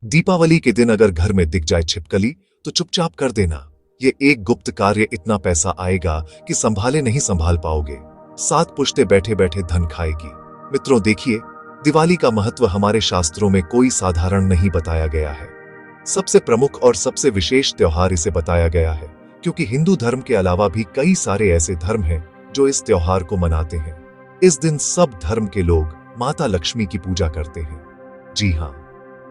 दीपावली के दिन अगर घर में दिख जाए छिपकली तो चुपचाप कर देना। ये एक गुप्त कार्य इतना पैसा आएगा कि संभाले नहीं संभाल पाओगे। 7 पुश्ते बैठे बैठे धन खाएगी। मित्रों देखिए, दिवाली का महत्व हमारे शास्त्रों में कोई साधारण नहीं बताया गया है। सबसे प्रमुख और सबसे विशेष त्योहार इसे बताया गया है क्योंकि हिंदू धर्म के अलावा भी कई सारे ऐसे धर्म हैं जो इस त्योहार को मनाते हैं। इस दिन सब धर्म के लोग माता लक्ष्मी की पूजा करते हैं। जी हाँ,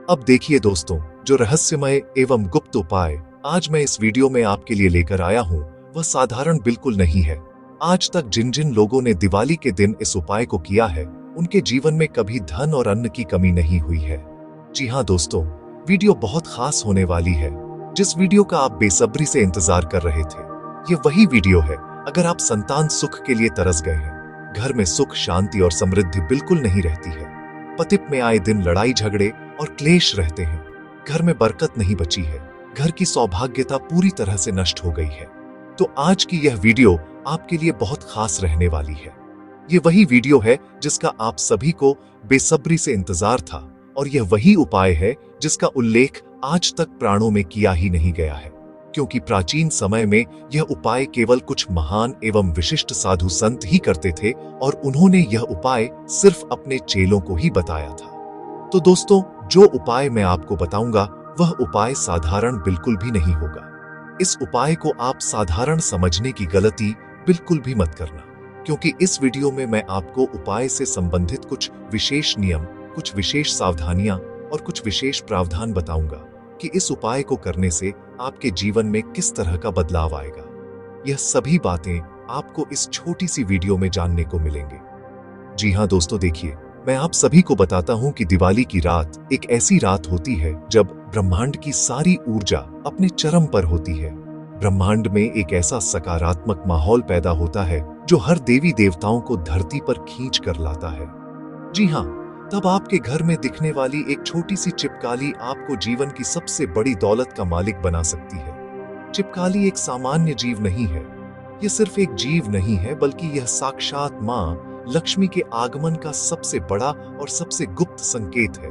अब देखिए दोस्तों, जो रहस्यमय एवं गुप्त उपाय आज मैं इस वीडियो में आपके लिए लेकर आया हूं, वह साधारण बिल्कुल नहीं है। आज तक जिन जिन लोगों ने दिवाली के दिन इस उपाय को किया है, उनके जीवन में कभी धन और अन्न की कमी नहीं हुई है। जी हाँ दोस्तों, वीडियो बहुत खास होने वाली है। जिस वीडियो का आप बेसब्री से इंतजार कर रहे थे, ये वही वीडियो है। अगर आप संतान सुख के लिए तरस गए हैं, घर में सुख शांति और समृद्धि बिल्कुल नहीं रहती है, पति में आए दिन लड़ाई झगड़े और क्लेश रहते हैं, घर में बरकत नहीं बची है, घर की सौभाग्यता पूरी तरह से नष्ट हो गई है, तो आज की यह वीडियो आपके लिए बहुत खास रहने वाली है। यह वही वीडियो है जिसका आप सभी को बेसब्री से इंतजार था और यह वही उपाय है जिसका उल्लेख आज तक पुराणों में किया ही नहीं गया है, क्योंकि प्राचीन समय में यह उपाय केवल कुछ महान एवं विशिष्ट साधु संत ही करते थे और उन्होंने यह उपाय सिर्फ अपने चेलों को ही बताया था। तो दोस्तों, जो उपाय मैं आपको बताऊंगा वह उपाय साधारण बिल्कुल भी नहीं होगा। इस उपाय को आप साधारण समझने की गलती बिल्कुल भी मत करना, क्योंकि इस वीडियो में मैं आपको उपाय से संबंधित कुछ विशेष नियम, कुछ विशेष सावधानियां और कुछ विशेष प्रावधान बताऊंगा कि इस उपाय को करने से आपके जीवन में किस तरह का बदलाव आएगा। यह सभी बातें आपको इस छोटी सी वीडियो में जानने को मिलेंगे। जी हाँ दोस्तों, देखिए, मैं आप सभी को बताता हूं कि दिवाली की रात एक ऐसी रात होती है जब ब्रह्मांड की सारी ऊर्जा अपने चरम पर होती है। ब्रह्मांड में एक ऐसा सकारात्मक माहौल पैदा होता है जो हर देवी देवताओं को धरती पर खींच कर लाता है। जी हाँ, तब आपके घर में दिखने वाली एक छोटी सी छिपकली आपको जीवन की सबसे बड़ी दौलत का मालिक बना सकती है। छिपकली एक सामान्य जीव नहीं है। यह सिर्फ एक जीव नहीं है, बल्कि यह साक्षात मां लक्ष्मी के आगमन का सबसे बड़ा और सबसे गुप्त संकेत है।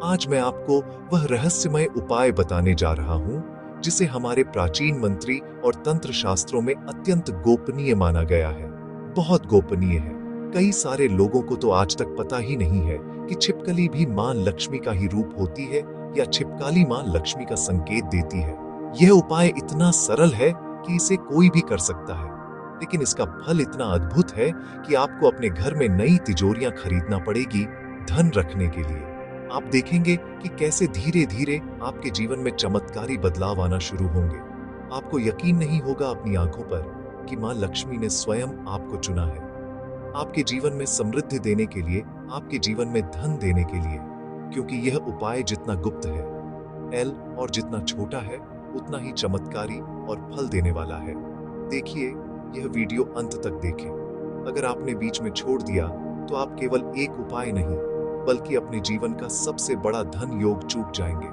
आज मैं आपको वह रहस्यमय उपाय बताने जा रहा हूं जिसे हमारे प्राचीन मंत्री और तंत्र शास्त्रों में अत्यंत गोपनीय माना गया है। बहुत गोपनीय है। कई सारे लोगों को तो आज तक पता ही नहीं है कि छिपकली भी मां लक्ष्मी का ही रूप होती है या छिपकली मां लक्ष्मी का संकेत देती है। यह उपाय इतना सरल है कि इसे कोई भी कर सकता है, लेकिन इसका फल इतना अद्भुत है कि आपको अपने घर में नई तिजोरियां खरीदना पड़ेगी धन रखने के लिए। आप देखेंगे कि कैसे धीरे धीरे आपके जीवन में चमत्कारी बदलाव आना शुरू होंगे। आपको यकीन नहीं होगा अपनी आंखों पर कि मां लक्ष्मी ने स्वयं आपको चुना है, आपके जीवन में समृद्धि देने के लिए, आपके जीवन में धन देने के लिए, क्योंकि यह उपाय जितना गुप्त है एल और जितना छोटा है उतना ही चमत्कारी और फल देने वाला है। देखिए, यह वीडियो अंत तक देखें। अगर आपने बीच में छोड़ दिया तो आप केवल एक उपाय नहीं बल्कि अपने जीवन का सबसे बड़ा धन योग चूक जाएंगे।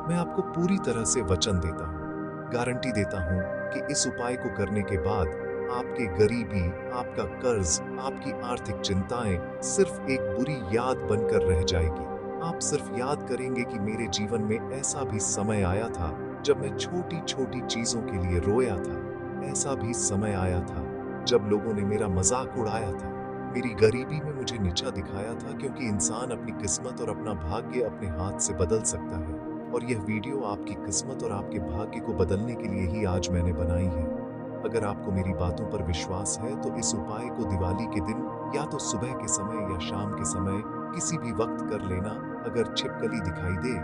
मैं आपको पूरी तरह से वचन देता हूँ, गारंटी देता हूँ कि इस उपाय को करने के बाद आपकी गरीबी, आपका कर्ज, आपकी आर्थिक चिंताएं सिर्फ एक बुरी याद बनकर रह जाएगी। आप सिर्फ याद करेंगे कि मेरे जीवन में ऐसा भी समय आया था जब मैं छोटी छोटी चीजों के लिए रोया था। ऐसा भी समय आया था जब लोगों ने मेरा मजाक उड़ाया था, मेरी गरीबी में मुझे नीचा दिखाया था, क्योंकि इंसान अपनी किस्मत और अपना भाग्य अपने हाथ से बदल सकता है। और यह वीडियो आपकी किस्मत और आपके भाग्य को बदलने के लिए ही आज मैंने बनाई है। अगर आपको मेरी बातों पर विश्वास है तो इस उपाय को दिवाली के दिन या तो सुबह के समय या शाम के समय किसी भी वक्त कर लेना। अगर छिपकली दिखाई दे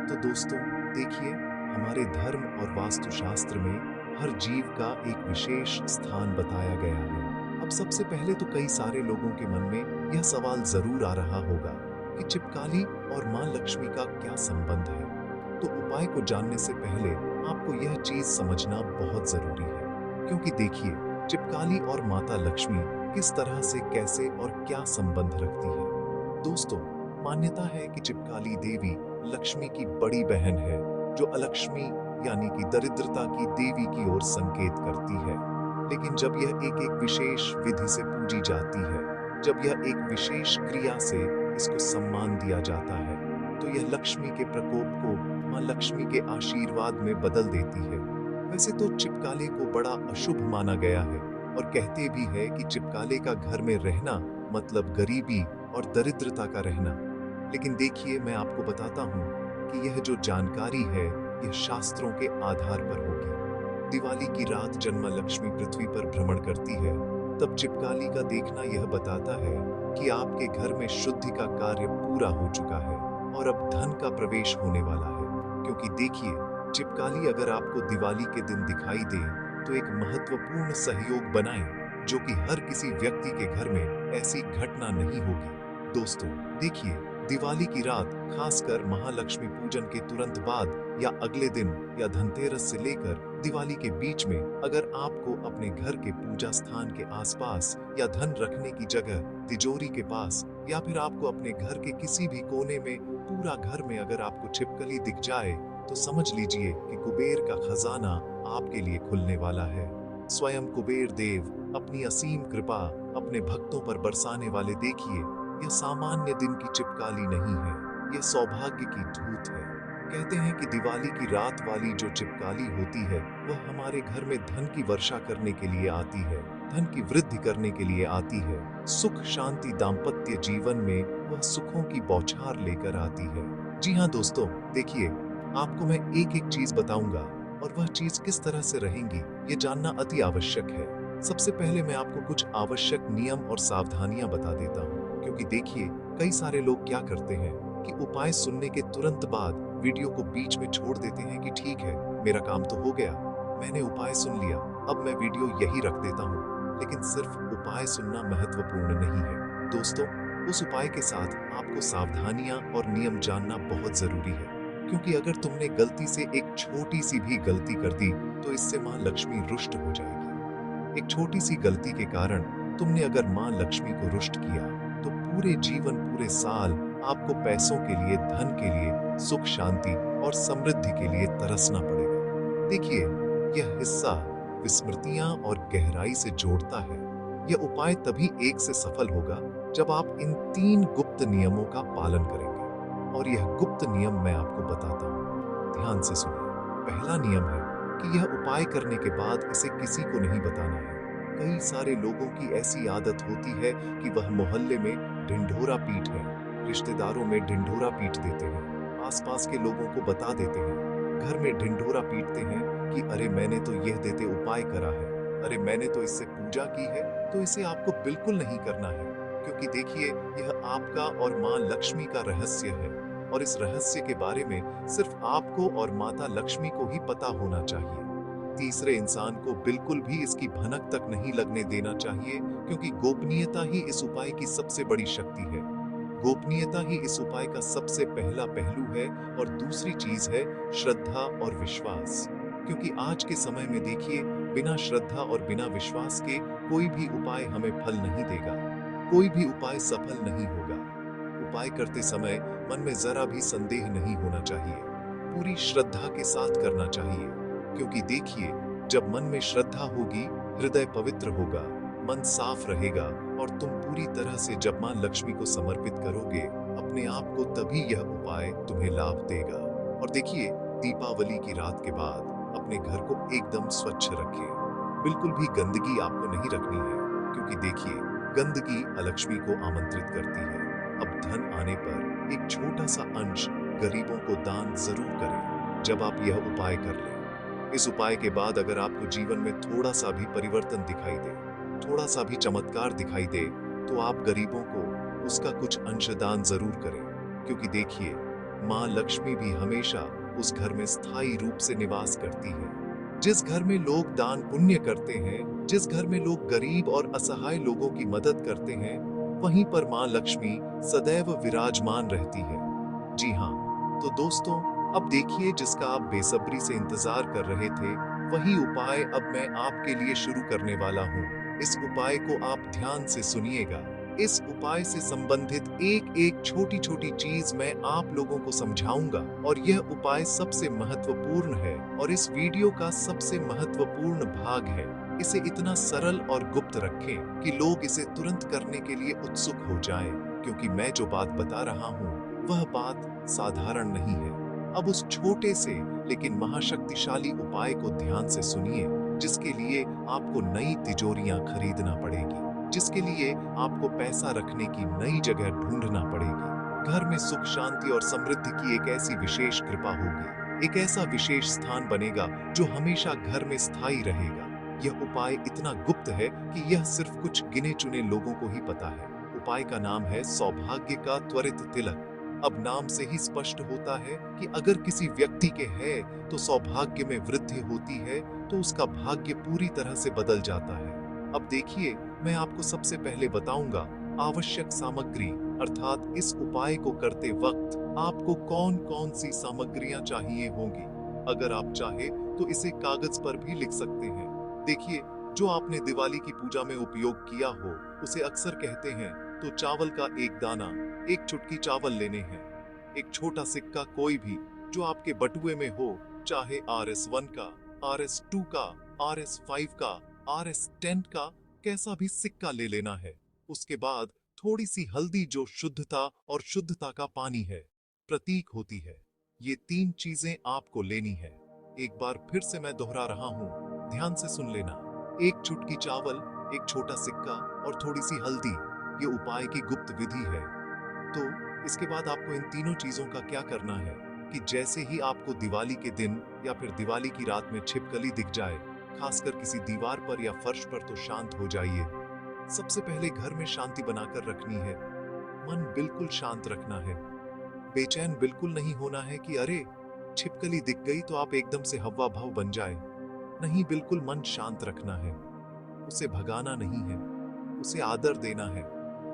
तो दोस्तों देखिए, हमारे धर्म और वास्तुशास्त्र में हर जीव का एक विशेष स्थान बताया गया है। अब सबसे पहले तो कई सारे लोगों के मन में यह सवाल जरूर आ रहा होगा कि छिपकली और मां लक्ष्मी का क्या संबंध है। तो उपाय को जानने से पहले आपको यह चीज समझना बहुत जरूरी है, क्योंकि देखिए, छिपकली और माता लक्ष्मी किस तरह से, कैसे और क्या संबंध रखती है। दोस्तों, मान्यता है कि छिपकली देवी लक्ष्मी की बड़ी बहन है, जो अलक्ष्मी यानी कि दरिद्रता की देवी की ओर संकेत करती है। लेकिन जब यह एक विशेष विधि से पूजी जाती है, जब यह एक विशेष क्रिया से इसको सम्मान दिया जाता है, तो यह लक्ष्मी के प्रकोप को मां लक्ष्मी के आशीर्वाद में बदल देती है। वैसे तो चिपकाले को बड़ा अशुभ माना गया है और कहते भी है कि चिपकाले का घर में रहना मतलब गरीबी और दरिद्रता का रहना। लेकिन देखिए, मैं आपको बताता हूँ कि यह जो जानकारी है यह शास्त्रों के आधार पर होगी। दिवाली की रात जब मां लक्ष्मी पृथ्वी पर भ्रमण करती है तब चिपकाली का देखना यह बताता है कि आपके घर में शुद्धि का कार्य पूरा हो चुका है और अब धन का प्रवेश होने वाला है। क्योंकि देखिए, चिपकाली अगर आपको दिवाली के दिन दिखाई दे तो एक महत्वपूर्ण सहयोग बनाए जो कि हर किसी व्यक्ति के घर में ऐसी घटना नहीं होगी। दोस्तों देखिए, दिवाली की रात खासकर महालक्ष्मी पूजन के तुरंत बाद या अगले दिन या धनतेरस से लेकर दिवाली के बीच में अगर आपको अपने घर के पूजा स्थान के आसपास या धन रखने की जगह तिजोरी के पास या फिर आपको अपने घर के किसी भी कोने में पूरा घर में अगर आपको छिपकली दिख जाए तो समझ लीजिए कि कुबेर का खजाना आपके लिए खुलने वाला है। स्वयं कुबेर देव अपनी असीम कृपा अपने भक्तों पर बरसाने वाले देखिए, यह सामान्य दिन की चिपकाली नहीं है, यह सौभाग्य की धूत है। कहते हैं कि दिवाली की रात वाली जो चिपकाली होती है वह हमारे घर में धन की वर्षा करने के लिए आती है, धन की वृद्धि करने के लिए आती है, सुख शांति दाम्पत्य जीवन में वह सुखों की बौछार लेकर आती है। जी हाँ दोस्तों, देखिए आपको मैं एक एक चीज बताऊंगा और वह चीज किस तरह से रहेंगी ये जानना अति आवश्यक है। सबसे पहले मैं आपको कुछ आवश्यक नियम और सावधानियां बता देता हूँ, क्योंकि देखिए कई सारे लोग क्या करते हैं कि उपाय सुनने के तुरंत बाद वीडियो को बीच में छोड़ देते हैं कि ठीक है, मेरा काम तो हो गया, मैंने उपाय सुन लिया, अब मैं वीडियो यही रख देता हूँ। लेकिन सिर्फ उपाय सुनना महत्वपूर्ण नहीं है दोस्तों, उस उपाय के साथ आपको सावधानियां और नियम जानना बहुत जरूरी है। क्योंकि अगर तुमने गलती से एक छोटी सी भी गलती कर दी तो इससे मां लक्ष्मी रुष्ट हो जाएगी। एक छोटी सी गलती के कारण तुमने अगर मां लक्ष्मी को रुष्ट किया तो पूरे जीवन पूरे साल आपको पैसों के लिए, धन के लिए, सुख शांति और समृद्धि के लिए तरसना पड़ेगा। देखिए, यह हिस्सा विस्मृतियां और गहराई से जोड़ता है। यह उपाय तभी एक से सफल होगा जब आप इन 3 गुप्त नियमों का पालन करेंगे। और यह गुप्त नियम मैं आपको बताता हूँ, ध्यान से सुनिए। पहला नियम है कि यह उपाय करने के बाद इसे किसी को नहीं बताना है। कई सारे लोगों की ऐसी आदत होती है कि वह मोहल्ले में ढिंढोरा पीट है, रिश्तेदारों में ढिंढोरा पीट देते हैं, आसपास के लोगों को बता देते हैं, घर में ढिंढोरा पीटते हैं कि अरे मैंने तो यह देते उपाय करा है, अरे मैंने तो इससे पूजा की है, तो इसे आपको बिल्कुल नहीं करना है। क्योंकि देखिए, यह आपका और मां लक्ष्मी का रहस्य है और इस रहस्य के बारे में सिर्फ आपको और माता लक्ष्मी को ही पता होना चाहिए। तीसरे इंसान को बिल्कुल भी इसकी भनक तक नहीं लगने देना चाहिए, क्योंकि गोपनीयता ही इस उपाय की सबसे बड़ी शक्ति है। गोपनीयता ही इस उपाय का सबसे पहला पहलू है और दूसरी चीज है श्रद्धा और विश्वास। क्योंकि आज के समय में देखिए, बिना श्रद्धा और बिना विश्वास के कोई भी उपाय हमें फल नहीं देगा, कोई भी उपाय सफल नहीं होगा। उपाय करते समय मन में जरा भी संदेह नहीं होना चाहिए, पूरी श्रद्धा के साथ करना चाहिए। क्योंकि देखिए, जब मन में श्रद्धा होगी, हृदय पवित्र होगा, मन साफ रहेगा और तुम पूरी तरह से जब मां लक्ष्मी को समर्पित करोगे अपने आप को, तभी यह उपाय तुम्हें लाभ देगा। और देखिए, दीपावली की रात के बाद अपने घर को एकदम स्वच्छ रखें। बिल्कुल भी गंदगी आपको नहीं रखनी है, क्योंकि देखिए, गंदगी अलक्ष्मी को आमंत्रित करती है। अब धन आने पर एक छोटा सा अंश गरीबों को दान जरूर करें जब आप यह उपाय कर लें। इस उपाय के बाद अगर आपको जीवन में थोड़ा सा भी परिवर्तन दिखाई दे, थोड़ा सा भी चमत्कार दिखाई दे, तो आप गरीबों को उसका कुछ अंश दान जरूर करें। क्योंकि देखिए, मां लक्ष्मी भी हमेशा उस घर में स्थायी रूप से निवास करती है। जिस घर में लोग दान पुण्य करते हैं, जिस घर में लोग गरीब और असहाय लोगों की मदद करते हैं, वहीं पर मां लक्ष्मी सदैव विराजमान रहती है। जी हाँ, तो दोस्तों, अब देखिए, जिसका आप बेसब्री से इंतजार कर रहे थे, वही उपाय अब मैं आपके लिए शुरू करने वाला हूँ। इस उपाय को आप ध्यान से सुनिएगा। इस उपाय से संबंधित एक एक छोटी छोटी चीज मैं आप लोगों को समझाऊंगा और यह उपाय सबसे महत्वपूर्ण है और इस वीडियो का सबसे महत्वपूर्ण भाग है। इसे इतना सरल और गुप्त रखें कि लोग इसे तुरंत करने के लिए उत्सुक हो जाएं, क्योंकि मैं जो बात बता रहा हूँ वह बात साधारण नहीं है। अब उस छोटे से लेकिन महाशक्तिशाली उपाय को ध्यान से सुनिए, जिसके लिए आपको नई तिजोरियां खरीदना पड़ेगी, जिसके लिए आपको पैसा रखने की नई जगह ढूंढना पड़ेगी। घर में सुख शांति और समृद्धि की एक ऐसी विशेष कृपा होगी, एक ऐसा विशेष स्थान बनेगा जो हमेशा घर में स्थायी रहेगा। यह उपाय इतना गुप्त है कि यह सिर्फ कुछ गिने चुने लोगों को ही पता है। उपाय का नाम है सौभाग्य का त्वरित तिलक। अब नाम से ही स्पष्ट होता है कि अगर किसी व्यक्ति के है तो सौभाग्य में वृद्धि होती है, तो उसका भाग्य पूरी तरह से बदल जाता है। अब देखिए, मैं आपको सबसे पहले बताऊंगा आवश्यक सामग्री, अर्थात इस उपाय को करते वक्त आपको कौन कौन सी सामग्रियां चाहिए होंगी। अगर आप चाहे तो इसे कागज पर भी लिख सकते हैं। देखिए, जो आपने दिवाली की पूजा में उपयोग किया हो उसे अक्सर कहते हैं तो चावल का एक दाना, एक चुटकी चावल लेने हैं, एक छोटा सिक्का कोई भी जो आपके बटुए में हो, चाहे RS1 का, RS2 का, RS5 का, RS10 का, कैसा भी सिक्का ले लेना है। उसके बाद थोड़ी सी हल्दी जो शुद्धता और शुद्धता का पानी है, प्रतीक होती है। ये 3 चीजें आपको लेनी है। एक बार फिर से मैं दोहरा रहा हूं, ध्यान से सुन लेना। एक चुटकी चावल, एक छोटा सिक्का और थोड़ी सी हल्दी, ये उपाय की गुप्त विधि है। तो इसके बाद आपको इन तीनों चीजों का क्या करना है कि जैसे ही आपको दिवाली के दिन या फिर दिवाली की रात में छिपकली दिख जाए, खासकर किसी दीवार पर या फर्श पर, तो शांत हो जाइए। सबसे पहले घर में शांति बनाकर रखनी है। मन बिल्कुल शांत रखना है। बेचैन बिल्कुल नहीं होना है कि अरे छिपकली दिख गई तो आप एकदम से हवा भव बन जाए। नहीं, बिल्कुल मन शांत रखना है। उसे भगाना नहीं है, उसे आदर देना है,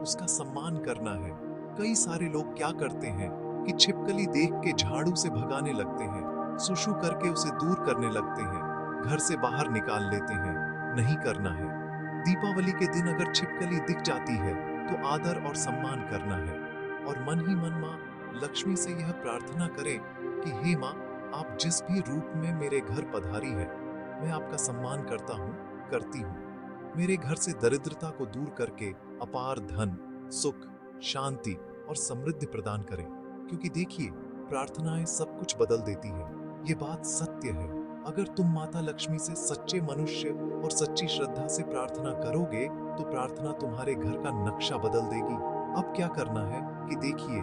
उसका सम्मान करना है। कई सारे लोग क्या करते हैं कि छिपकली देख के झाड़ू से भगाने लगते हैं, सुशु करके उसे दूर करने लगते हैं, घर से बाहर निकाल लेते हैं। नहीं करना है। दीपावली के दिन अगर छिपकली दिख जाती है तो आदर और सम्मान करना है और मन ही मन माँ लक्ष्मी से यह प्रार्थना करें कि हे माँ, आप जिस भी रूप में मेरे घर पधारी है, मैं आपका सम्मान करता हूँ, करती हूँ। मेरे घर से दरिद्रता को दूर करके अपार धन, सुख, शांति और समृद्धि प्रदान करें, क्योंकि देखिए, प्रार्थनाएं सब कुछ बदल देती है। ये बात सत्य है। अगर तुम माता लक्ष्मी से सच्चे मनुष्य और सच्ची श्रद्धा से प्रार्थना करोगे तो प्रार्थना तुम्हारे घर का नक्शा बदल देगी। अब क्या करना है कि देखिए,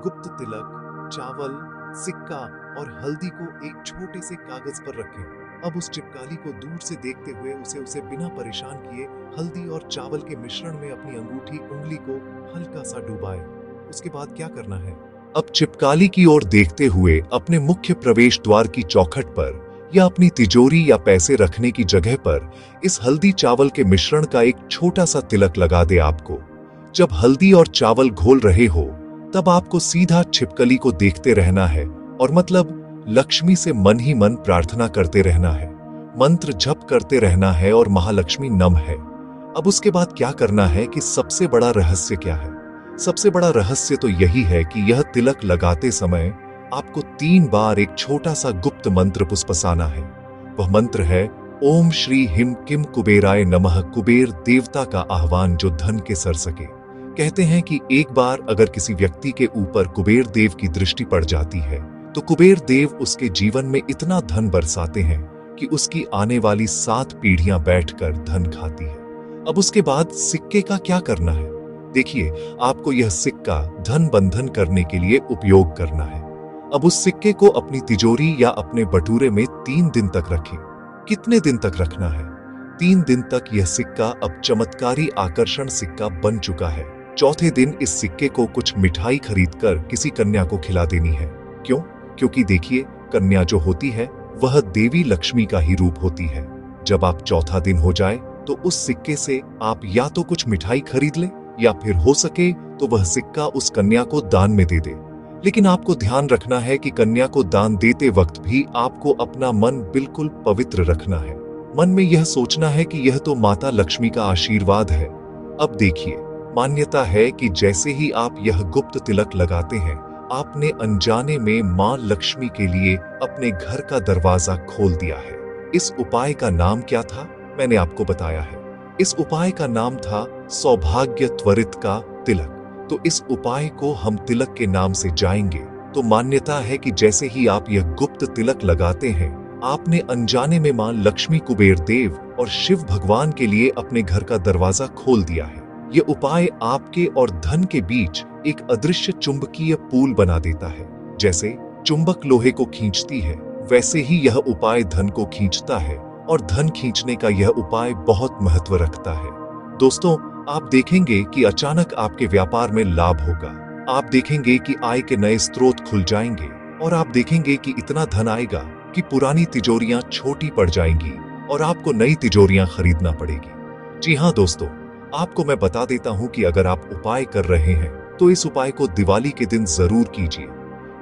गुप्त तिलक, चावल, सिक्का और हल्दी को एक छोटे से कागज पर रखें। अब उस छिपकली को दूर से देखते हुए उसे बिना परेशान किए हल्दी और चावल के मिश्रण में अपनी अंगूठी उंगली को हल्का सा डुबाए। उसके बाद क्या करना है? अब छिपकली की ओर देखते हुए अपने मुख्य प्रवेश द्वार की चौखट पर या अपनी तिजोरी या पैसे रखने की जगह पर इस हल्दी चावल के मिश्रण का एक छोटा सा तिलक लगा दे। आपको जब हल्दी और चावल घोल रहे हो तब आपको सीधा छिपकली को देखते रहना है और मतलब लक्ष्मी से मन ही मन प्रार्थना करते रहना है, मंत्र जप करते रहना है और महालक्ष्मी नम है। अब उसके बाद क्या करना है कि सबसे बड़ा रहस्य क्या है? सबसे बड़ा रहस्य तो यही है कि यह तिलक लगाते समय आपको 3 बार एक छोटा सा गुप्त मंत्र पुष्पसाना है। वह मंत्र है ओम श्री हिम किम कुबेराय नमः। कुबेर देवता का आह्वान जो धन के सर सके। कहते हैं कि एक बार अगर किसी व्यक्ति के ऊपर कुबेर देव की दृष्टि पड़ जाती है तो कुबेर देव उसके जीवन में इतना धन बरसाते हैं कि उसकी आने वाली 7 पीढ़ियां बैठकर धन खाती है। अब उसके बाद सिक्के का क्या करना है? देखिए, आपको यह सिक्का धन बंधन करने के लिए उपयोग करना है। अब उस सिक्के को अपनी तिजोरी या अपने बटूरे में 3 दिन तक रखें। कितने दिन तक रखना है? 3 दिन तक यह सिक्का अब चमत्कारी आकर्षण सिक्का बन चुका है। चौथे दिन इस सिक्के को कुछ मिठाई खरीदकर किसी कन्या को खिला देनी है। क्यों? क्योंकि देखिए, कन्या जो होती है वह देवी लक्ष्मी का ही रूप होती है। जब आप चौथा दिन हो जाए तो उस सिक्के से आप या तो कुछ मिठाई खरीद ले या फिर हो सके तो वह सिक्का उस कन्या को दान में दे दे। लेकिन आपको ध्यान रखना है कि कन्या को दान देते वक्त भी आपको अपना मन बिल्कुल पवित्र रखना है। मन में यह सोचना है कि यह तो माता लक्ष्मी का आशीर्वाद है। अब देखिए, मान्यता है कि जैसे ही आप यह गुप्त तिलक लगाते हैं, आपने अनजाने में मां लक्ष्मी के लिए अपने घर का दरवाजा खोल दिया है। इस उपाय का नाम क्या था? मैंने आपको बताया है। इस उपाय का नाम था सौभाग्य त्वरित का तिलक। तो इस उपाय को हम तिलक के नाम से जाएंगे। तो मान्यता है कि जैसे ही आप यह गुप्त तिलक लगाते हैं, आपने अनजाने में मां लक्ष्मी, कुबेर देव और शिव भगवान के लिए अपने घर का दरवाजा खोल दिया है। यह उपाय आपके और धन के बीच एक अदृश्य चुंबकीय पुल बना देता है। जैसे चुंबक लोहे को खींचती है, वैसे ही यह उपाय धन को खींचता है और धन खींचने का यह उपाय बहुत महत्व रखता है। दोस्तों, आप देखेंगे कि अचानक आपके व्यापार में लाभ होगा। आप देखेंगे कि आय के नए स्रोत खुल जाएंगे और आप देखेंगे कि इतना धन आएगा कि पुरानी तिजोरियां छोटी पड़ जाएंगी और आपको नई तिजोरियां खरीदना पड़ेगी। जी हाँ दोस्तों, आपको मैं बता देता हूं कि अगर आप उपाय कर रहे हैं तो इस उपाय को दिवाली के दिन जरूर कीजिए।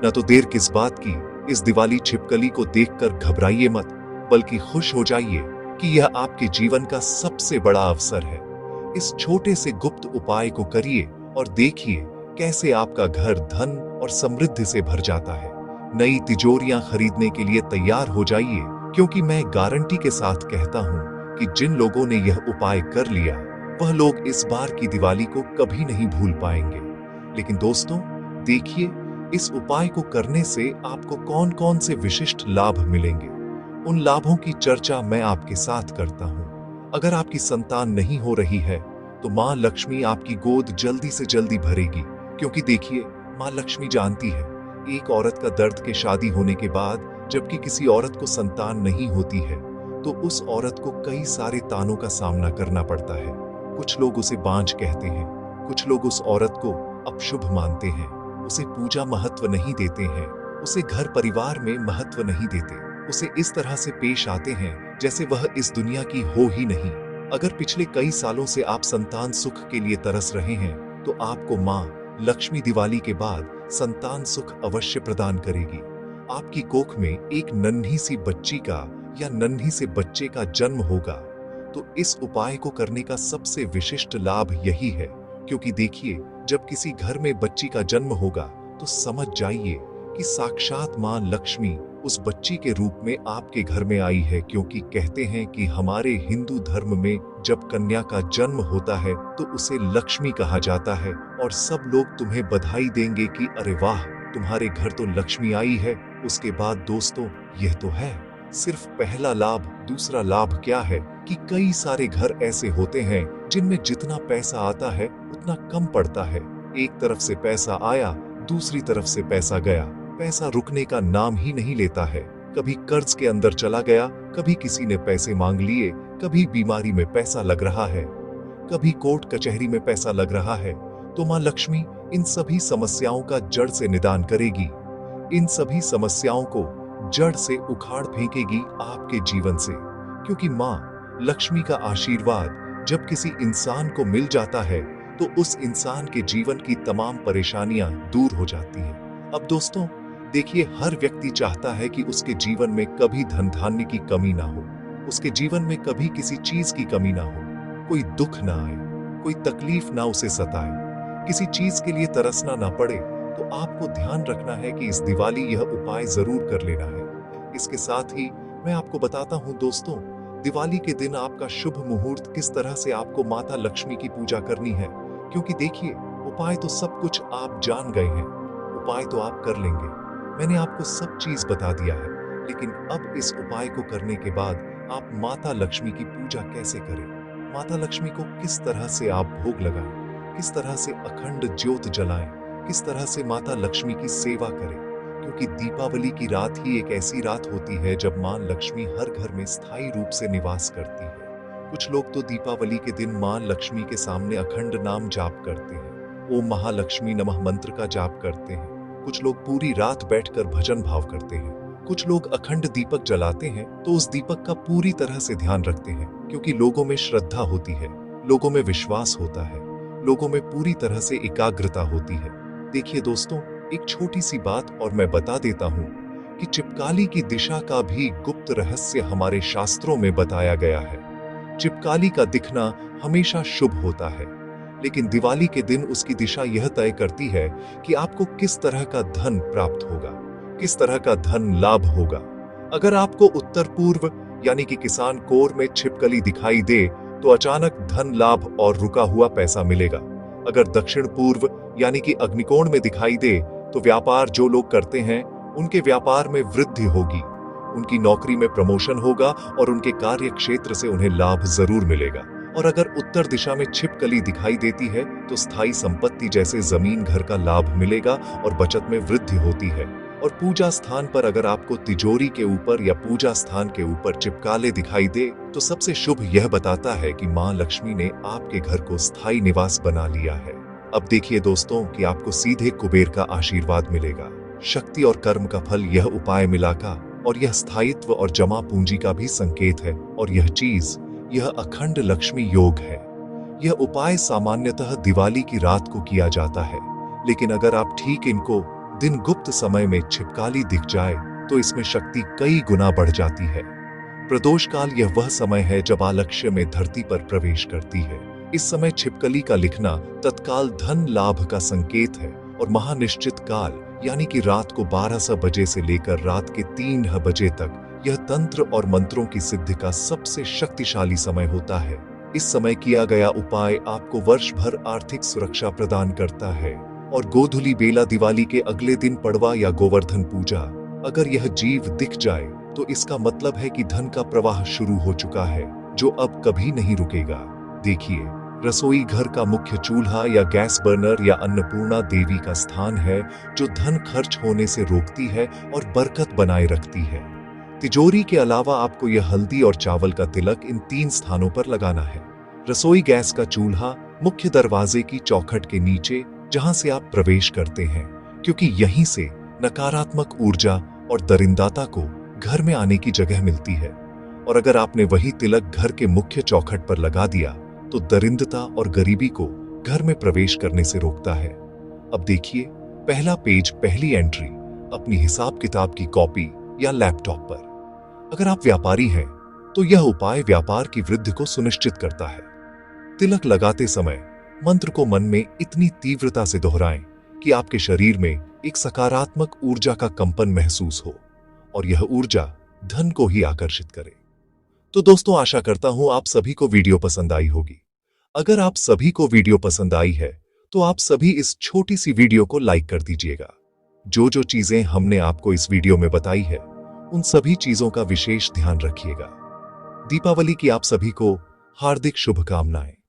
न तो देर किस बात की, इस दिवाली छिपकली को देखकर घबराइए मत, बल्कि खुश हो जाइए कि यह आपके जीवन का सबसे बड़ा अवसर है। इस छोटे से गुप्त उपाय को करिए और देखिए कैसे आपका घर धन और समृद्धि से भर जाता है। नई तिजोरियां खरीदने के लिए तैयार हो जाइए, क्योंकि मैं गारंटी के साथ कहता हूं कि जिन लोगों ने यह उपाय कर लिया, वह लोग इस बार की दिवाली को कभी नहीं भूल पाएंगे। लेकिन दोस्तों, देखिए इस उपाय को करने से आपको कौन कौन से विशिष्ट लाभ मिलेंगे। उन लाभों की चर्चा मैं आपके साथ करता हूं। अगर आपकी संतान नहीं हो रही है तो मां लक्ष्मी आपकी गोद जल्दी से जल्दी भरेगी, क्योंकि देखिए मां लक्ष्मी जानती है एक औरत का दर्द के शादी होने के बाद जबकि किसी औरत को संतान नहीं होती है तो उस औरत को कई सारे तानों का सामना करना पड़ता है। कुछ लोग उसे बांझ कहते हैं, कुछ लोग उस औरत को अपशुभ मानते हैं, उसे पूजा महत्व नहीं देते हैं, उसे घर परिवार में महत्व नहीं देते, उसे इस तरह से पेश आते हैं जैसे वह इस दुनिया की हो ही नहीं। अगर पिछले कई सालों से आप संतान सुख के लिए तरस रहे हैं तो आपको मां लक्ष्मी दिवाली के बाद संतान सुख अवश्य प्रदान करेगी। आपकी कोख में एक नन्ही सी बच्ची का या नन्ही से बच्चे का जन्म होगा। तो इस उपाय को करने का सबसे विशिष्ट लाभ यही है, क्योंकि देखिए जब किसी घर में बच्ची का जन्म होगा तो समझ जाइए कि साक्षात मां लक्ष्मी उस बच्ची के रूप में आपके घर में आई है। क्योंकि कहते हैं कि हमारे हिंदू धर्म में जब कन्या का जन्म होता है तो उसे लक्ष्मी कहा जाता है और सब लोग तुम्हें बधाई देंगे कि अरे वाह, तुम्हारे घर तो लक्ष्मी आई है। उसके बाद दोस्तों, यह तो है सिर्फ पहला लाभ। दूसरा लाभ क्या है कि कई सारे घर ऐसे होते हैं जिनमें जितना पैसा आता है उतना कम पड़ता है। एक तरफ से पैसा आया, दूसरी तरफ से पैसा गया, पैसा रुकने का नाम ही नहीं लेता है। कभी कर्ज के अंदर चला गया, कभी किसी ने पैसे मांग लिए, कभी बीमारी में पैसा लग रहा है, कभी कोर्ट कचहरी में पैसा लग रहा है। तो मां लक्ष्मी इन सभी समस्याओं का जड़ से निदान करेगी, इन सभी समस्याओं को जड़ से उखाड़ फेंकेगी आपके जीवन से। क्योंकि मां लक्ष्मी का आशीर्वाद जब किसी इंसान को मिल जाता है तो उस इंसान के जीवन की तमाम परेशानियां दूर हो जाती हैं। अब दोस्तों देखिए, हर व्यक्ति चाहता है कि उसके जीवन में कभी धन धान्य की कमी ना हो, उसके जीवन में कभी किसी चीज की कमी ना हो, कोई दुख ना आए, कोई तकलीफ ना उसे सताए, किसी चीज के लिए तरसना ना पड़े। तो आपको ध्यान रखना है कि इस दिवाली यह उपाय जरूर कर लेना है। इसके साथ ही मैं आपको बताता हूं दोस्तों, दिवाली के दिन आपका शुभ मुहूर्त किस तरह से आपको माता लक्ष्मी की पूजा करनी है। क्योंकि देखिए, उपाय तो सब कुछ आप जान गए हैं, उपाय तो आप कर लेंगे, मैंने आपको सब चीज बता दिया है। लेकिन अब इस उपाय को करने के बाद आप माता लक्ष्मी की पूजा कैसे करें, माता लक्ष्मी को किस तरह से आप भोग लगाएं, किस तरह से अखंड ज्योत जलाएं, किस तरह से माता लक्ष्मी की सेवा करें। क्योंकि दीपावली की रात ही एक ऐसी रात होती है जब मां लक्ष्मी हर घर में स्थायी रूप से निवास करती है। कुछ लोग तो दीपावली के दिन मां लक्ष्मी के सामने अखंड नाम जाप करते हैं, ओम महालक्ष्मी नमः मंत्र का जाप करते हैं। कुछ लोग पूरी रात बैठकर भजन भाव करते हैं। कुछ लोग अखंड दीपक जलाते हैं तो उस दीपक का पूरी तरह से ध्यान रखते हैं, क्योंकि लोगों में श्रद्धा होती है, लोगों में विश्वास होता है, लोगों में पूरी तरह से एकाग्रता होती है। देखिए दोस्तों, एक छोटी सी बात और मैं बता देता हूं कि चिपकाली की दिशा का भी गुप्त रहस्य हमारे शास्त्रों में बताया गया है। चिपकाली का दिखना हमेशा शुभ होता है, लेकिन दिवाली के दिन उसकी दिशा यह तय करती है कि आपको किस तरह का धन प्राप्त होगा, किस तरह का धन लाभ होगा। अगर आपको उत्तर पूर्व यानी कि किसान कोर में छिपकली दिखाई दे तो अचानक धन लाभ और रुका हुआ पैसा मिलेगा। अगर दक्षिण पूर्व यानी कि अग्निकोण में दिखाई दे तो व्यापार जो लोग करते हैं उनके व्यापार में वृद्धि होगी, उनकी नौकरी में प्रमोशन होगा और उनके कार्य क्षेत्र से उन्हें लाभ जरूर मिलेगा। और अगर उत्तर दिशा में छिपकली दिखाई देती है तो स्थायी संपत्ति जैसे जमीन घर का लाभ मिलेगा और बचत में वृद्धि होती है। और पूजा स्थान पर अगर आपको तिजोरी के ऊपर या पूजा स्थान के ऊपर छिपकली दिखाई दे तो सबसे शुभ यह बताता है कि मां लक्ष्मी ने आपके घर को स्थायी निवास बना लिया है। अब देखिए दोस्तों कि आपको सीधे कुबेर का आशीर्वाद मिलेगा। शक्ति और कर्म का फल यह उपाय मिला का और यह स्थायित्व और जमा पूंजी का भी संकेत है। और यह अखंड लक्ष्मी योग है। यह उपाय सामान्यतः दिवाली की रात को किया जाता है, लेकिन अगर आप ठीक इनको दिन गुप्त समय में छिपकली दिख जाए तो इसमें शक्ति कई गुना बढ़ जाती है। प्रदोष काल यह वह समय है जब आलक्ष्य में धरती पर प्रवेश करती है। इस समय छिपकली का लिखना तत्काल धन लाभ का संकेत है और महानिश्चित काल यानी कि रात को 12 बजे से लेकर रात के 3 बजे तक यह तंत्र और मंत्रों की सिद्धि का सबसे शक्तिशाली समय होता है। इस समय किया गया उपाय आपको वर्ष भर आर्थिक सुरक्षा प्रदान करता है। और गोधूली बेला दिवाली के अगले दिन पड़वा या गोवर्धन पूजा अगर यह जीव दिख जाए तो इसका मतलब है कि धन का प्रवाह शुरू हो चुका है जो अब कभी नहीं रुकेगा। देखिए, रसोई घर का मुख्य चूल्हा या गैस बर्नर या अन्नपूर्णा देवी का स्थान है जो धन खर्च होने से रोकती है और बरकत बनाए रखती है। तिजोरी के अलावा आपको यह हल्दी और चावल का तिलक इन 3 स्थानों पर लगाना है। रसोई गैस का चूल्हा मुख्य दरवाजे की चौखट के नीचे जहां से आप प्रवेश करते हैं, क्योंकि यहीं से नकारात्मक ऊर्जा और दरिंदाता को घर में आने की जगह मिलती है। और अगर आपने वही तिलक घर के मुख्य चौखट पर लगा दिया तो दरिंदता और गरीबी को घर में प्रवेश करने से रोकता है। अब देखिए, पहला पेज, पहली एंट्री अपनी हिसाब किताब की कॉपी या लैपटॉप पर। अगर आप व्यापारी हैं तो यह उपाय व्यापार की वृद्धि को सुनिश्चित करता है। तिलक लगाते समय मंत्र को मन में इतनी तीव्रता से दोहराएं कि आपके शरीर में एक सकारात्मक ऊर्जा का कंपन महसूस हो और यह ऊर्जा धन को ही आकर्षित करे। तो दोस्तों, आशा करता हूं आप सभी को वीडियो पसंद आई होगी। अगर आप सभी को वीडियो पसंद आई है तो आप सभी इस छोटी सी वीडियो को लाइक कर दीजिएगा। जो चीजें हमने आपको इस वीडियो में बताई है उन सभी चीजों का विशेष ध्यान रखिएगा। दीपावली की आप सभी को हार्दिक शुभकामनाएं।